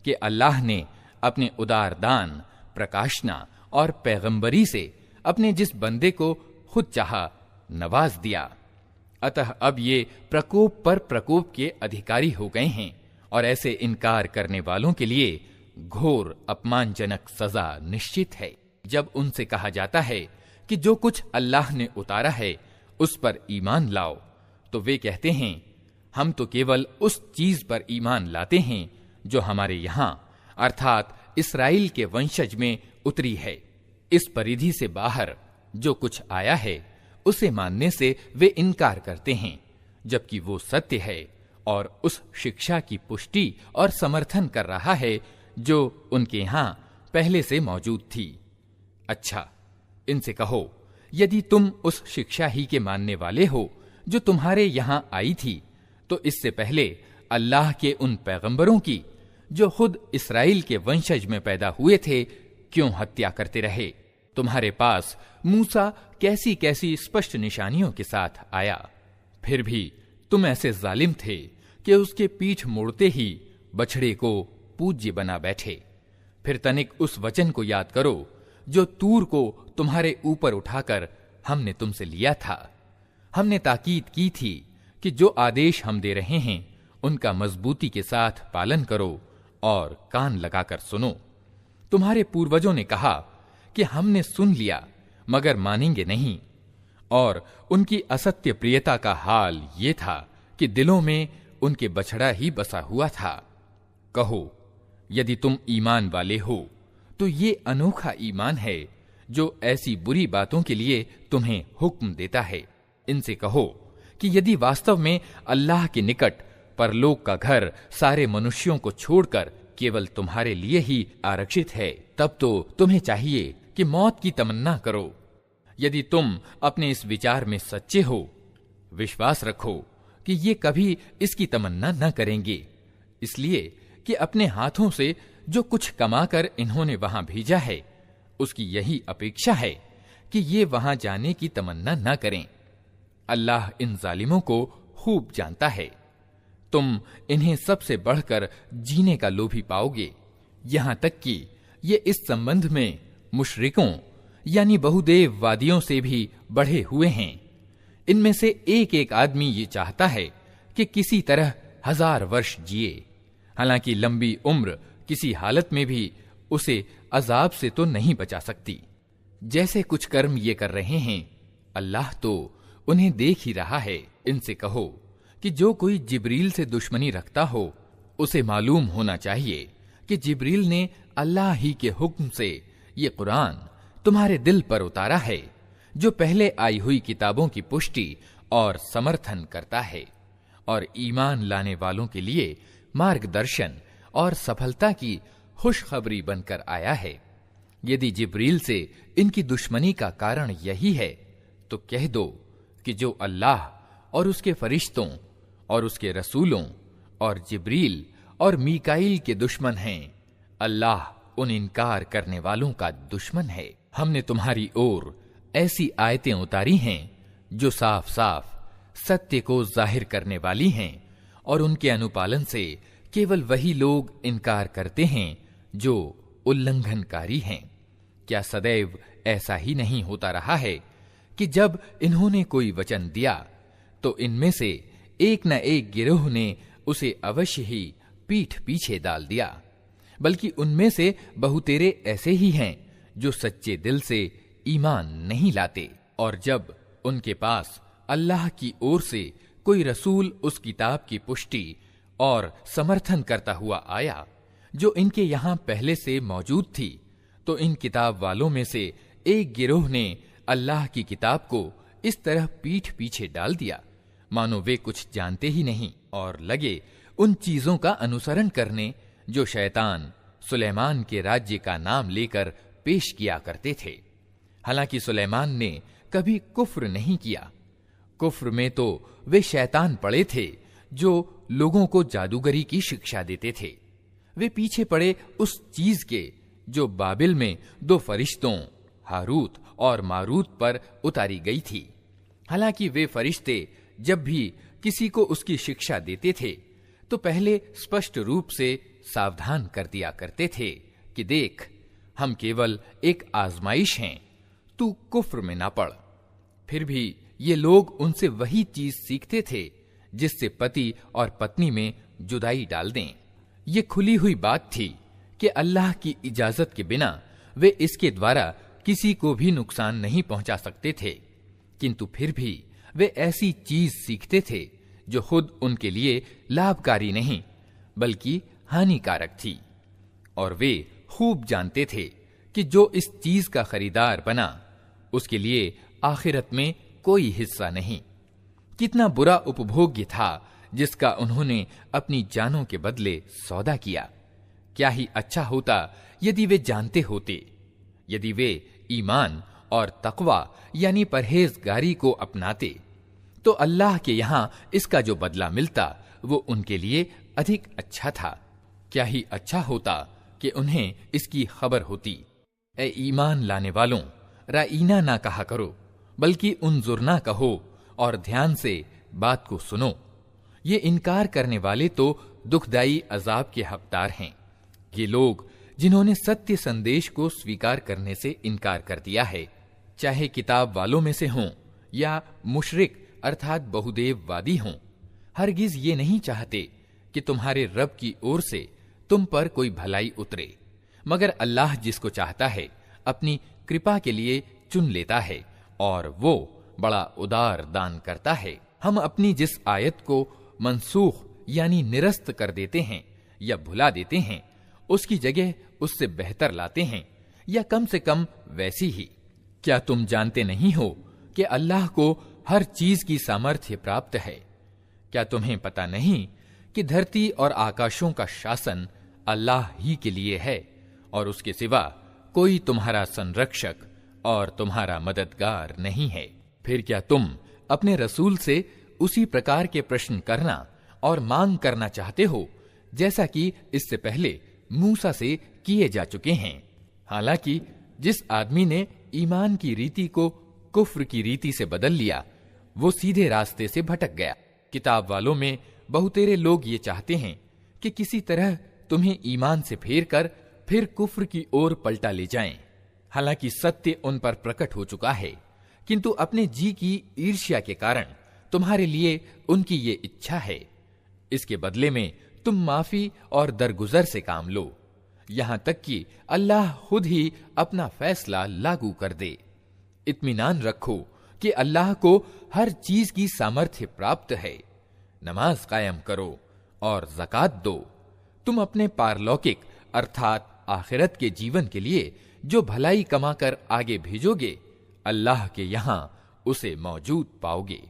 कि अल्लाह ने अपने उदार दान, प्रकाशना और पैगंबरी से अपने जिस बंदे को खुद चाहा नवाज दिया। अतः अब ये प्रकोप पर प्रकोप के अधिकारी हो गए हैं और ऐसे इनकार करने वालों के लिए घोर अपमानजनक सजा निश्चित है। जब उनसे कहा जाता है कि जो कुछ अल्लाह ने उतारा है उस पर ईमान लाओ, तो वे कहते हैं हम तो केवल उस चीज पर ईमान लाते हैं जो हमारे यहाँ अर्थात इस्राएल के वंशज में उतरी है। इस परिधि से बाहर जो कुछ आया है उसे मानने से वे इनकार करते हैं, जबकि वो सत्य है और उस शिक्षा की पुष्टि और समर्थन कर रहा है जो उनके यहाँ पहले से मौजूद थी। अच्छा, इनसे कहो, यदि तुम उस शिक्षा ही के मानने वाले हो जो तुम्हारे यहाँ आई थी, तो इससे पहले अल्लाह के उन पैगंबरों की जो खुद इस्राएल के वंशज में पैदा हुए थे क्यों हत्या करते रहे? तुम्हारे पास मूसा कैसी कैसी स्पष्ट निशानियों के साथ आया, फिर भी तुम ऐसे जालिम थे कि उसके पीठ मोड़ते ही बछड़े को पूज्य बना बैठे। फिर तनिक उस वचन को याद करो जो तूर को तुम्हारे ऊपर उठाकर हमने तुमसे लिया था। हमने ताकीद की थी कि जो आदेश हम दे रहे हैं उनका मजबूती के साथ पालन करो और कान लगाकर सुनो। तुम्हारे पूर्वजों ने कहा कि हमने सुन लिया मगर मानेंगे नहीं, और उनकी असत्य प्रियता का हाल ये था कि दिलों में उनके बछड़ा ही बसा हुआ था। कहो, यदि तुम ईमान वाले हो तो ये अनोखा ईमान है जो ऐसी बुरी बातों के लिए तुम्हें हुक्म देता है। इनसे कहो कि यदि वास्तव में अल्लाह के निकट परलोक का घर सारे मनुष्यों को छोड़कर केवल तुम्हारे लिए ही आरक्षित है, तब तो तुम्हें चाहिए कि मौत की तमन्ना करो। यदि तुम अपने इस विचार में सच्चे हो, विश्वास रखो कि ये कभी इसकी तमन्ना न करेंगे, इसलिए कि अपने हाथों से जो कुछ कमाकर इन्होंने वहां भेजा है उसकी यही अपेक्षा है कि ये वहां जाने की तमन्ना न करें। अल्लाह इन जालिमों को खूब जानता है। तुम इन्हें सबसे बढ़कर जीने का लोभी पाओगे, यहां तक कि ये इस संबंध में मुशरिकों यानी बहुदेव वादियों से भी बढ़े हुए हैं। इनमें से एक एक आदमी ये चाहता है कि किसी तरह 1000 वर्ष जिए, हालांकि लंबी उम्र किसी हालत में भी उसे अजाब से तो नहीं बचा सकती। जैसे कुछ कर्म ये कर रहे हैं, अल्लाह तो उन्हें देख ही रहा है। इनसे कहो कि जो कोई जिब्रील से दुश्मनी रखता हो उसे मालूम होना चाहिए कि जिब्रील ने अल्लाह ही के हुक्म से ये कुरान तुम्हारे दिल पर उतारा है, जो पहले आई हुई किताबों की पुष्टि और समर्थन करता है और ईमान लाने वालों के लिए मार्गदर्शन और सफलता की खुशखबरी बनकर आया है। यदि जिब्रील से इनकी दुश्मनी का कारण यही है तो कह दो कि जो अल्लाह और उसके फरिश्तों और उसके रसूलों और जिब्रील और मीकाईल के दुश्मन हैं, अल्लाह उन इनकार करने वालों का दुश्मन है। हमने तुम्हारी ओर ऐसी आयतें उतारी हैं जो साफ साफ सत्य को जाहिर करने वाली हैं, और उनके अनुपालन से केवल वही लोग इनकार करते हैं जो उल्लंघनकारी हैं। क्या सदैव ऐसा ही नहीं होता रहा है कि जब इन्होंने कोई वचन दिया तो इनमें से एक न एक गिरोह ने उसे अवश्य ही पीठ पीछे डाल दिया, बल्कि उनमें से बहुतेरे ऐसे ही हैं जो सच्चे दिल से ईमान नहीं लाते। और जब उनके पास अल्लाह की ओर से कोई रसूल उस किताब की पुष्टि और समर्थन करता हुआ आया जो इनके यहां पहले से मौजूद थी, तो इन किताब वालों में से एक गिरोह ने अल्लाह की किताब को इस तरह पीठ पीछे डाल दिया मानो वे कुछ जानते ही नहीं, और लगे उन चीजों का अनुसरण करने जो शैतान सुलेमान के राज्य का नाम लेकर पेश किया करते थे। हालांकि सुलेमान ने कभी कुफ्र नहीं किया। कुफ्र में तो वे शैतान पड़े थे जो लोगों को जादूगरी की शिक्षा देते थे। वे पीछे पड़े उस चीज के जो बाबिल में 2 फरिश्तों हारूत और मारूत पर उतारी गई थी। हालांकि वे फरिश्ते जब भी किसी को उसकी शिक्षा देते थे तो पहले स्पष्ट रूप से सावधान कर दिया करते थे कि देख, हम केवल एक आजमाइश हैं, तू कुफ्र में ना पड़। फिर भी ये लोग उनसे वही चीज सीखते थे जिससे पति और पत्नी में जुदाई डाल दें। ये खुली हुई बात थी कि अल्लाह की इजाजत के बिना वे इसके द्वारा किसी को भी नुकसान नहीं पहुंचा सकते थे, किंतु फिर भी वे ऐसी चीज सीखते थे जो खुद उनके लिए लाभकारी नहीं बल्कि हानिकारक थी, और वे खूब जानते थे कि जो इस चीज का खरीदार बना उसके लिए आखिरत में कोई हिस्सा नहीं। कितना बुरा उपभोग्य था जिसका उन्होंने अपनी जानों के बदले सौदा किया। क्या ही अच्छा होता यदि वे जानते होते, यदि वे ईमान और तकवा यानी परहेजगारी को अपनाते, तो अल्लाह के यहां इसका जो बदला मिलता वो उनके लिए अधिक अच्छा था। क्या ही अच्छा होता कि उन्हें इसकी खबर होती। ए ईमान लाने वालों, राईना ना कहा करो बल्कि उन्जुरना कहो और ध्यान से बात को सुनो। ये इनकार करने वाले तो दुखदाई अजाब के हकदार हैं। ये लोग जिन्होंने सत्य संदेश को स्वीकार करने से इनकार कर दिया है, चाहे किताब वालों में से हों या मुशरिक अर्थात बहुदेववादी हों, हरगिज ये नहीं चाहते कि तुम्हारे रब की ओर से तुम पर कोई भलाई उतरे, मगर अल्लाह जिसको चाहता है अपनी कृपा के लिए चुन लेता है और वो बड़ा उदार दान करता है। हम अपनी जिस आयत को मनसूख यानी निरस्त कर देते हैं या भुला देते हैं, उसकी जगह उससे बेहतर लाते हैं या कम से कम वैसी ही। क्या तुम जानते नहीं हो कि अल्लाह को हर चीज की सामर्थ्य प्राप्त है? क्या तुम्हें पता नहीं कि धरती और आकाशों का शासन अल्लाह ही के लिए है और उसके सिवा कोई तुम्हारा संरक्षक और तुम्हारा मददगार नहीं है? फिर क्या तुम अपने रसूल से उसी प्रकार के प्रश्न करना और मांग करना चाहते हो जैसा कि इससे पहले मूसा से किए जा चुके हैं? हालांकि जिस आदमी ने ईमान की रीति को कुफ्र की रीति से बदल लिया, वो सीधे रास्ते से भटक गया। किताब वालों में बहुतेरे लोग ये चाहते हैं कि किसी तरह तुम्हें ईमान से फेर कर फिर कुफ्र की ओर पलटा ले जाएं। हालांकि सत्य उन पर प्रकट हो चुका है, किंतु अपने जी की ईर्ष्या के कारण तुम्हारे लिए उनकी ये इच्छा है। इसके बदले में तुम माफी और दरगुजर से काम लो, यहां तक कि अल्लाह खुद ही अपना फैसला लागू कर दे। इत्मीनान रखो कि अल्लाह को हर चीज की सामर्थ्य प्राप्त है। नमाज कायम करो और ज़कात दो। तुम अपने पारलौकिक अर्थात आखिरत के जीवन के लिए जो भलाई कमाकर आगे भेजोगे, अल्लाह के यहां उसे मौजूद पाओगे।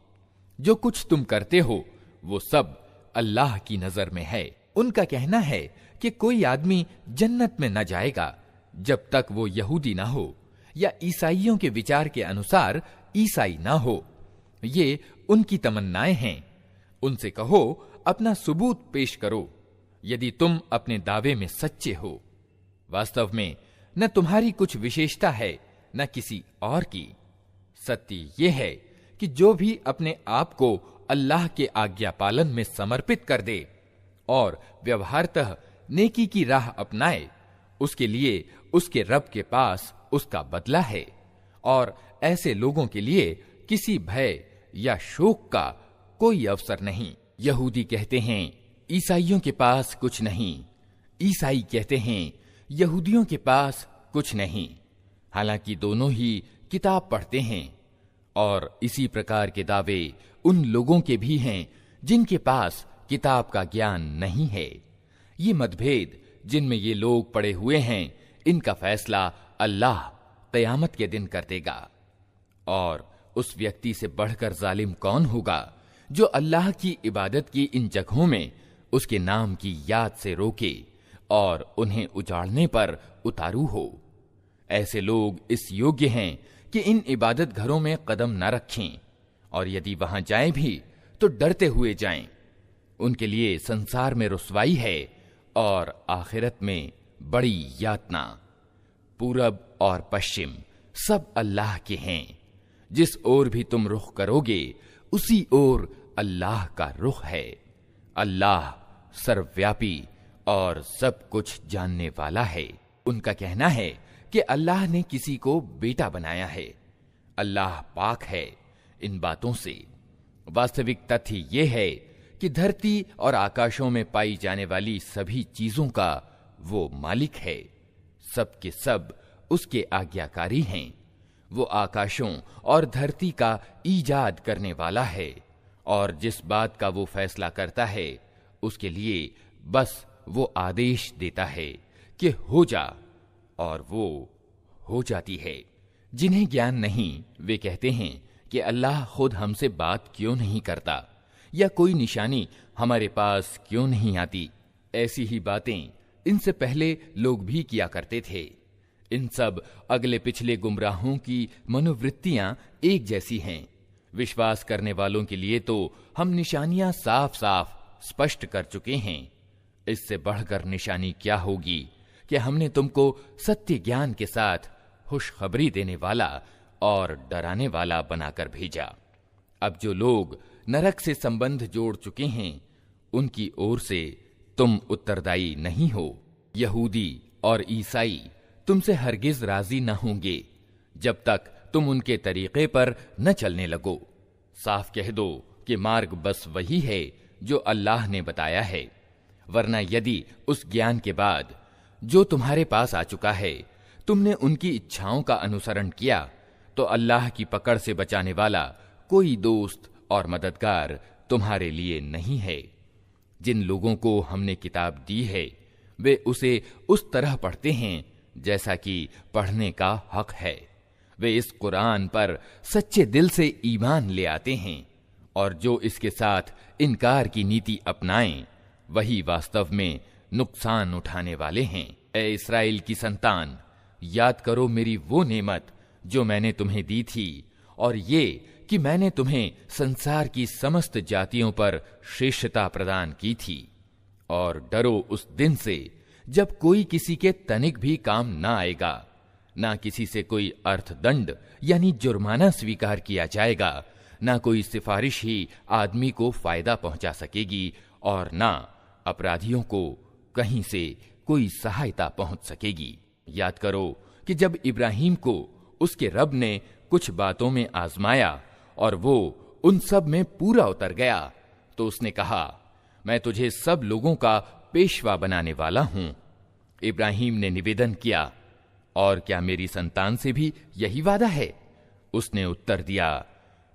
जो कुछ तुम करते हो वो सब अल्लाह की नजर में है। उनका कहना है कि कोई आदमी जन्नत में न जाएगा जब तक वो यहूदी ना हो या ईसाइयों के विचार के अनुसार ईसाई ना हो। ये उनकी तमन्नाएं हैं। उनसे कहो, अपना सबूत पेश करो यदि तुम अपने दावे में सच्चे हो। वास्तव में न तुम्हारी कुछ विशेषता है न किसी और की। सत्य ये है कि जो भी अपने आप को अल्लाह के आज्ञा पालन में समर्पित कर दे और व्यवहारतः नेकी की राह अपनाए, उसके लिए उसके रब के पास उसका बदला है और ऐसे लोगों के लिए किसी भय या शोक का कोई अवसर नहीं। यहूदी कहते हैं ईसाइयों के पास कुछ नहीं, ईसाई कहते हैं यहूदियों के पास कुछ नहीं। हालांकि दोनों ही किताब पढ़ते हैं और इसी प्रकार के दावे उन लोगों के भी हैं जिनके पास किताब का ज्ञान नहीं है। ये मतभेद जिनमें ये लोग पड़े हुए हैं, इनका फैसला अल्लाह क़यामत के दिन कर देगा। और उस व्यक्ति से बढ़कर जालिम कौन होगा जो अल्लाह की इबादत की इन जगहों में उसके नाम की याद से रोके और उन्हें उजाड़ने पर उतारू हो। ऐसे लोग इस योग्य हैं कि इन इबादत घरों में कदम न रखें और यदि वहां जाएं भी तो डरते हुए जाएं। उनके लिए संसार में रुसवाई है और आखिरत में बड़ी यातना। पूरब और पश्चिम सब अल्लाह के हैं। जिस ओर भी तुम रुख करोगे उसी ओर अल्लाह का रुख है। अल्लाह सर्वव्यापी और सब कुछ जानने वाला है। उनका कहना है कि अल्लाह ने किसी को बेटा बनाया है। अल्लाह पाक है इन बातों से। वास्तविक तथ्य ये है कि धरती और आकाशों में पाई जाने वाली सभी चीजों का वो मालिक है। सब के सब उसके आज्ञाकारी हैं। वो आकाशों और धरती का ईजाद करने वाला है और जिस बात का वो फैसला करता है उसके लिए बस वो आदेश देता है कि हो जा, और वो हो जाती है। जिन्हें ज्ञान नहीं वे कहते हैं कि अल्लाह खुद हमसे बात क्यों नहीं करता या कोई निशानी हमारे पास क्यों नहीं आती। ऐसी ही बातें इनसे पहले लोग भी किया करते थे। इन सब अगले पिछले गुमराहों की मनोवृत्तियां एक जैसी हैं। विश्वास करने वालों के लिए तो हम निशानियां साफ साफ स्पष्ट कर चुके हैं। इससे बढ़कर निशानी क्या होगी कि हमने तुमको सत्य ज्ञान के साथ खुशखबरी देने वाला और डराने वाला बनाकर भेजा। अब जो लोग नरक से संबंध जोड़ चुके हैं उनकी ओर से तुम उत्तरदायी नहीं हो। यहूदी और ईसाई तुमसे हरगिज राजी न होंगे जब तक तुम उनके तरीके पर न चलने लगो। साफ कह दो कि मार्ग बस वही है जो अल्लाह ने बताया है, वरना यदि उस ज्ञान के बाद जो तुम्हारे पास आ चुका है तुमने उनकी इच्छाओं का अनुसरण किया, तो अल्लाह की पकड़ से बचाने वाला कोई दोस्त और मददगार तुम्हारे लिए नहीं है। जिन लोगों को हमने किताब दी है वे उसे उस तरह पढ़ते हैं जैसा कि पढ़ने का हक है। वे इस कुरान पर सच्चे दिल से ईमान ले आते हैं, और जो इसके साथ इनकार की नीति अपनाएं वही वास्तव में नुकसान उठाने वाले हैं। ए इस्राएल की संतान, याद करो मेरी वो नेमत जो मैंने तुम्हें दी थी, और ये कि मैंने तुम्हें संसार की समस्त जातियों पर श्रेष्ठता प्रदान की थी। और डरो उस दिन से जब कोई किसी के तनिक भी काम ना आएगा, ना किसी से कोई अर्थदंड यानी जुर्माना स्वीकार किया जाएगा, ना कोई सिफारिश ही आदमी को फायदा पहुंचा सकेगी, और ना अपराधियों को कहीं से कोई सहायता पहुंच सकेगी। याद करो कि जब इब्राहिम को उसके रब ने कुछ बातों में आजमाया और वो उन सब में पूरा उतर गया, तो उसने कहा, मैं तुझे सब लोगों का पेशवा बनाने वाला हूं। इब्राहिम ने निवेदन किया, और क्या मेरी संतान से भी यही वादा है? उसने उत्तर दिया,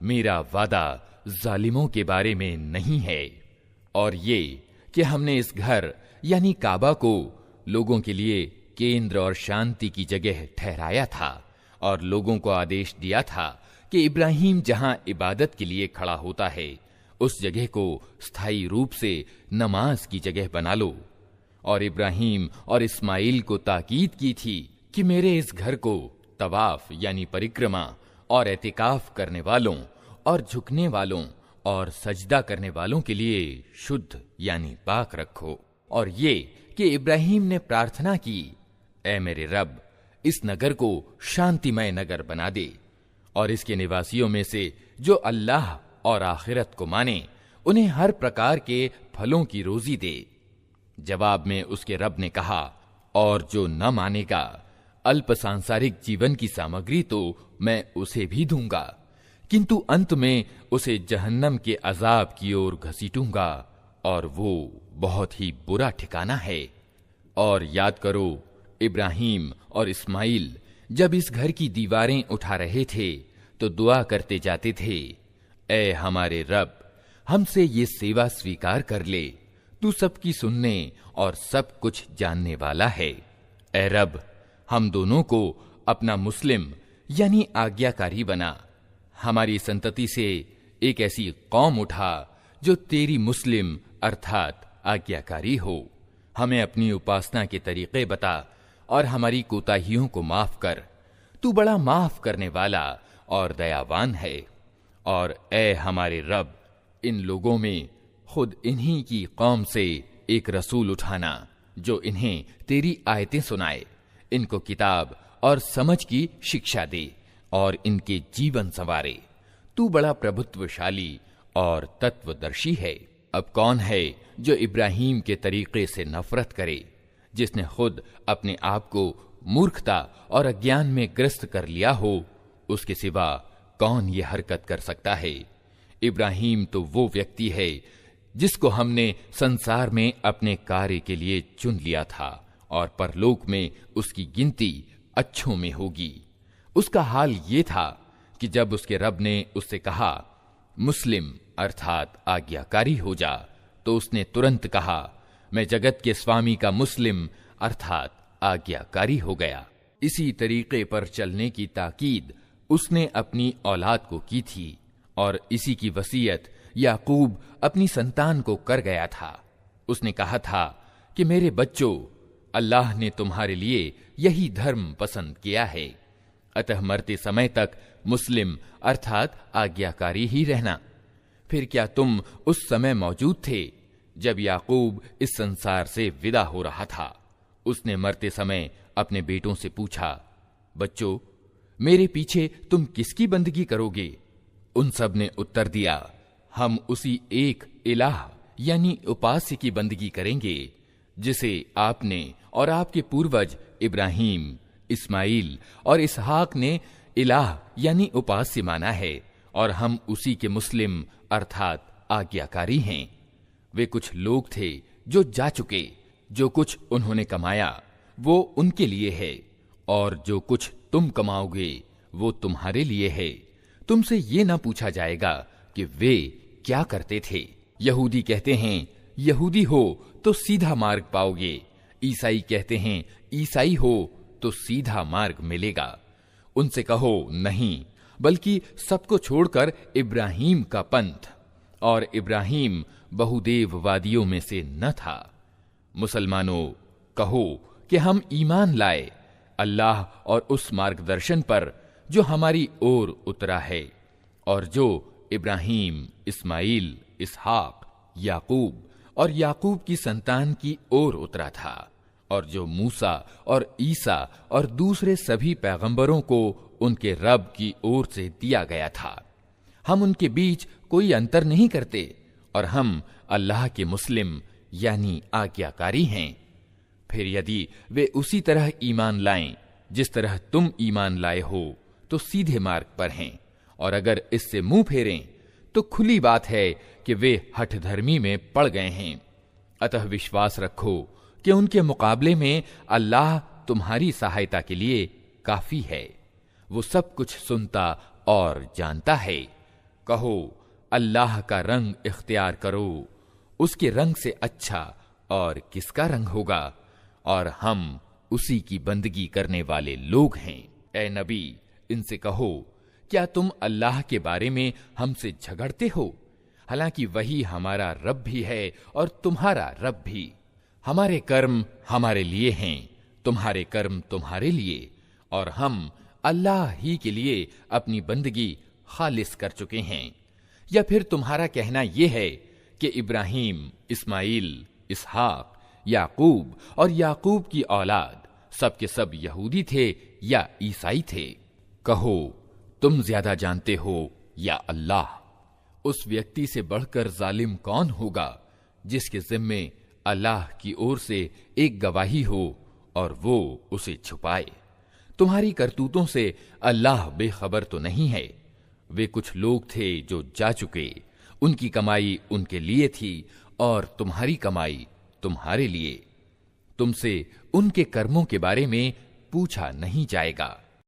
मेरा वादा जालिमों के बारे में नहीं है, और ये कि हमने इस घर यानी काबा को लोगों के लिए केंद्र और शांति की जगह ठहराया था, और लोगों को आदेश दिया था कि इब्राहिम जहां इबादत के लिए खड़ा होता है उस जगह को स्थायी रूप से नमाज की जगह बना लो। और इब्राहिम और इस्माइल को ताकीद की थी कि मेरे इस घर को तवाफ यानी परिक्रमा और एतिकाफ करने वालों और झुकने वालों और सजदा करने वालों के लिए शुद्ध यानी पाक रखो। और ये कि इब्राहिम ने प्रार्थना की, ऐ मेरे रब, इस नगर को शांतिमय नगर बना दे, और इसके निवासियों में से जो अल्लाह और आखिरत को माने उन्हें हर प्रकार के फलों की रोजी दे। जवाब में उसके रब ने कहा, और जो न मानेगा अल्प सांसारिक जीवन की सामग्री तो मैं उसे भी दूंगा, किंतु अंत में उसे जहन्नम के अजाब की ओर घसीटूंगा, और वो बहुत ही बुरा ठिकाना है। और याद करो, इब्राहिम और इस्माइल जब इस घर की दीवारें उठा रहे थे तो दुआ करते जाते थे, ऐ हमारे रब, हमसे ये सेवा स्वीकार कर ले, तू सबकी सुनने और सब कुछ जानने वाला है। ऐ रब, हम दोनों को अपना मुस्लिम यानी आज्ञाकारी बना, हमारी संतति से एक ऐसी कौम उठा जो तेरी मुस्लिम अर्थात आज्ञाकारी हो। हमें अपनी उपासना के तरीके बता और हमारी कोताहियों को माफ कर, तू बड़ा माफ करने वाला और दयावान है। और ऐ हमारे रब, इन लोगों में खुद इन्हीं की कौम से एक रसूल उठाना जो इन्हें तेरी आयतें सुनाए, इनको किताब और समझ की शिक्षा दे और इनके जीवन संवारे। तू बड़ा प्रभुत्वशाली और तत्वदर्शी है। अब कौन है जो इब्राहिम के तरीके से नफरत करे, जिसने खुद अपने आप को मूर्खता और अज्ञान में ग्रस्त कर लिया हो? उसके सिवा कौन ये हरकत कर सकता है? इब्राहिम तो वो व्यक्ति है जिसको हमने संसार में अपने कार्य के लिए चुन लिया था, और परलोक में उसकी गिनती अच्छों में होगी। उसका हाल ये था कि जब उसके रब ने उससे कहा, मुस्लिम अर्थात आज्ञाकारी हो जा, तो उसने तुरंत कहा, मैं जगत के स्वामी का मुस्लिम अर्थात आज्ञाकारी हो गया। इसी तरीके पर चलने की ताकीद उसने अपनी औलाद को की थी, और इसी की वसीयत याकूब अपनी संतान को कर गया था। उसने कहा था कि मेरे बच्चों, अल्लाह ने तुम्हारे लिए यही धर्म पसंद किया है, अतः मरते समय तक मुस्लिम अर्थात आज्ञाकारी ही रहना। फिर क्या तुम उस समय मौजूद थे जब याकूब इस संसार से विदा हो रहा था? उसने मरते समय अपने बेटों से पूछा, बच्चों, मेरे पीछे तुम किसकी बंदगी करोगे? उन सब ने उत्तर दिया, हम उसी एक इलाह यानी उपास्य की बंदगी करेंगे जिसे आपने और आपके पूर्वज इब्राहिम, इस्माइल और इसहाक ने इलाह यानी उपास्य माना है और हम उसी के मुस्लिम अर्थात आज्ञाकारी हैं। वे कुछ लोग थे जो जा चुके, जो कुछ उन्होंने कमाया वो उनके लिए है, और जो कुछ तुम कमाओगे वो तुम्हारे लिए है। तुमसे ये ना पूछा जाएगा कि वे क्या करते थे। यहूदी कहते हैं यहूदी हो तो सीधा मार्ग पाओगे, ईसाई कहते हैं ईसाई हो तो सीधा मार्ग मिलेगा। उनसे कहो नहीं, बल्कि सबको छोड़कर इब्राहीम का पंथ, और इब्राहीम बहुदेववादियों में से न था। मुसलमानों, कहो कि हम ईमान लाए अल्लाह और उस मार्गदर्शन पर जो हमारी ओर उतरा है, और जो इब्राहीम, इस्माइल, इसहाक, याकूब और याकूब की संतान की ओर उतरा था, और जो मूसा और ईसा और दूसरे सभी पैगंबरों को उनके रब की ओर से दिया गया था। हम उनके बीच कोई अंतर नहीं करते, और हम अल्लाह के मुस्लिम यानी आज्ञाकारी हैं। फिर यदि वे उसी तरह ईमान लाएं जिस तरह तुम ईमान लाए हो तो सीधे मार्ग पर हैं, और अगर इससे मुंह फेरें तो खुली बात है कि वे हठधर्मी में पड़ गए हैं। अतः विश्वास रखो कि उनके मुकाबले में अल्लाह तुम्हारी सहायता के लिए काफी है। वो सब कुछ सुनता और जानता है। कहो अल्लाह का रंग इख्तियार करो, उसके रंग से अच्छा और किसका रंग होगा, और हम उसी की बंदगी करने वाले लोग हैं। ए नबी, इनसे कहो क्या तुम अल्लाह के बारे में हमसे झगड़ते हो, हालांकि वही हमारा रब भी है और तुम्हारा रब भी। हमारे कर्म हमारे लिए हैं, तुम्हारे कर्म तुम्हारे लिए, और हम अल्लाह ही के लिए अपनी बंदगी खालिस कर चुके हैं। या फिर तुम्हारा कहना यह है कि इब्राहीम, इस्माइल, इसहाक, याकूब और याकूब की औलाद सब के सब यहूदी थे या ईसाई थे। कहो तुम ज्यादा जानते हो या अल्लाह। उस व्यक्ति से बढ़कर जालिम कौन होगा जिसके जिम्मे अल्लाह की ओर से एक गवाही हो और वो उसे छुपाए। तुम्हारी करतूतों से अल्लाह बेखबर तो नहीं है। वे कुछ लोग थे जो जा चुके, उनकी कमाई उनके लिए थी और तुम्हारी कमाई तुम्हारे लिए। तुमसे उनके कर्मों के बारे में पूछा नहीं जाएगा।